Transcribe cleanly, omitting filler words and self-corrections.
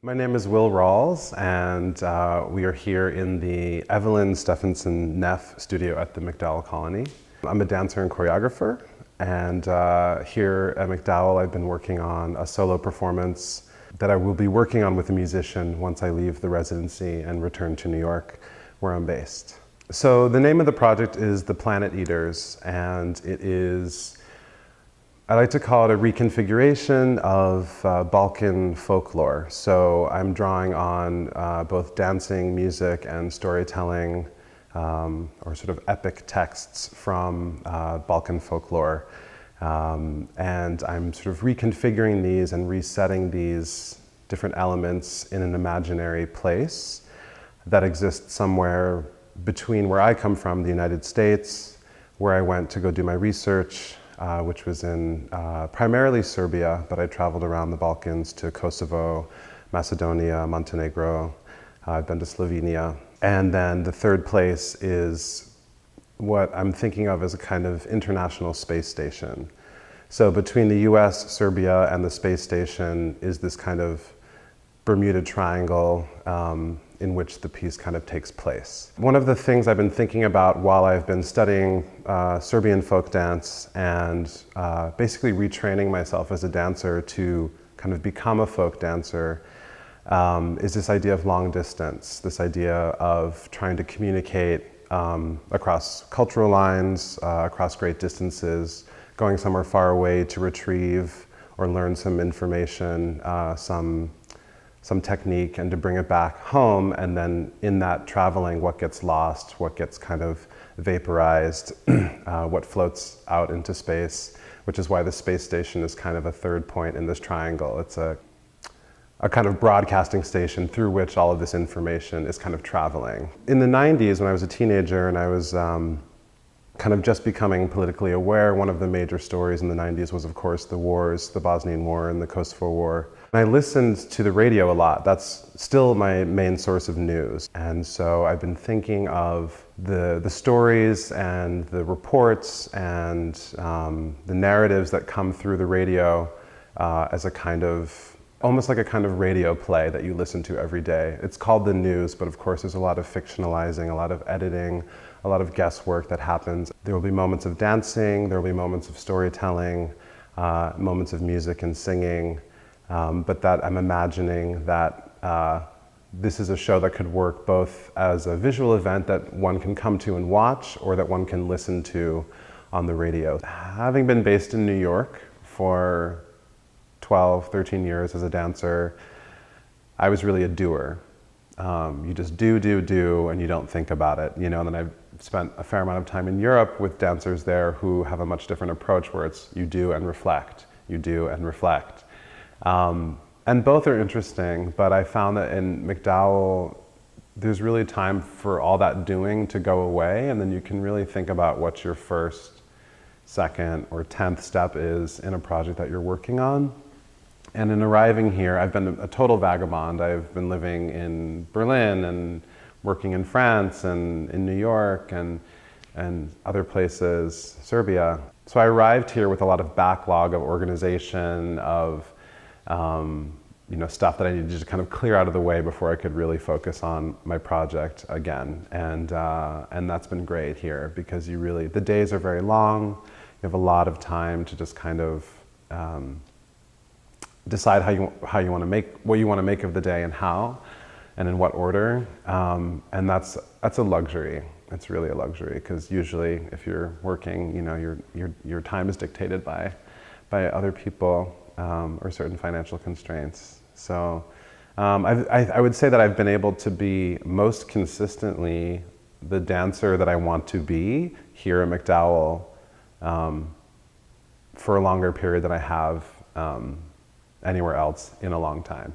My name is Will Rawls, and we are here in the Evelyn Stephenson Neff studio at the MacDowell Colony. I'm a dancer and choreographer, and here at MacDowell I've been working on a solo performance that I will be working on with a musician once I leave the residency and return to New York, where I'm based. So the name of the project is The Planet Eaters, and it is, I like to call it a reconfiguration of Balkan folklore. So I'm drawing on both dancing, music, and storytelling, or sort of epic texts from Balkan folklore. And I'm sort of reconfiguring these and resetting these different elements in an imaginary place that exists somewhere between where I come from, the United States, where I went to go do my research, which was in primarily Serbia, but I traveled around the Balkans to Kosovo, Macedonia, Montenegro. I've been to Slovenia. And then the third place is what I'm thinking of as a kind of international space station. So between the US, Serbia, and the space station is this kind of Bermuda Triangle in which the piece kind of takes place. One of the things I've been thinking about while I've been studying Serbian folk dance and basically retraining myself as a dancer to kind of become a folk dancer is this idea of long distance, this idea of trying to communicate across cultural lines, across great distances, going somewhere far away to retrieve or learn some information, some technique, and to bring it back home, and then in that traveling, what gets lost, what gets kind of vaporized, what floats out into space, which is why the space station is kind of a third point in this triangle. It's a kind of broadcasting station through which all of this information is kind of traveling. In the 90s, when I was a teenager and I was kind of just becoming politically aware, one of the major stories in the 90s was, of course, the wars, the Bosnian War and the Kosovo War. And I listened to the radio a lot. That's still my main source of news. And so I've been thinking of the stories and the reports and the narratives that come through the radio as a kind of, almost like a kind of radio play that you listen to every day. It's called the news, but of course there's a lot of fictionalizing, a lot of editing, a lot of guesswork that happens. There will be moments of dancing, there will be moments of storytelling, moments of music and singing, but that I'm imagining that this is a show that could work both as a visual event that one can come to and watch, or that one can listen to on the radio. Having been based in New York for 12, 13 years as a dancer, I was really a doer. You just do, and you don't think about it, you know. And then I've spent a fair amount of time in Europe with dancers there who have a much different approach, where it's you do and reflect, you do and reflect. And both are interesting, but I found that in MacDowell, there's really time for all that doing to go away, and then you can really think about what your first, second, or 10th step is in a project that you're working on. And in arriving here, I've been a total vagabond. I've been living in Berlin and working in France and in New York and other places, Serbia. So I arrived here with a lot of backlog of organization, of stuff that I needed to just kind of clear out of the way before I could really focus on my project again. And that's been great here, because the days are very long. You have a lot of time to just kind of decide how you want to make, what you want to make of the day, and how, and in what order. And that's a luxury. It's really a luxury, because usually if you're working, your time is dictated by other people or certain financial constraints. So I would say that I've been able to be most consistently the dancer that I want to be here at MacDowell for a longer period than I have anywhere else in a long time.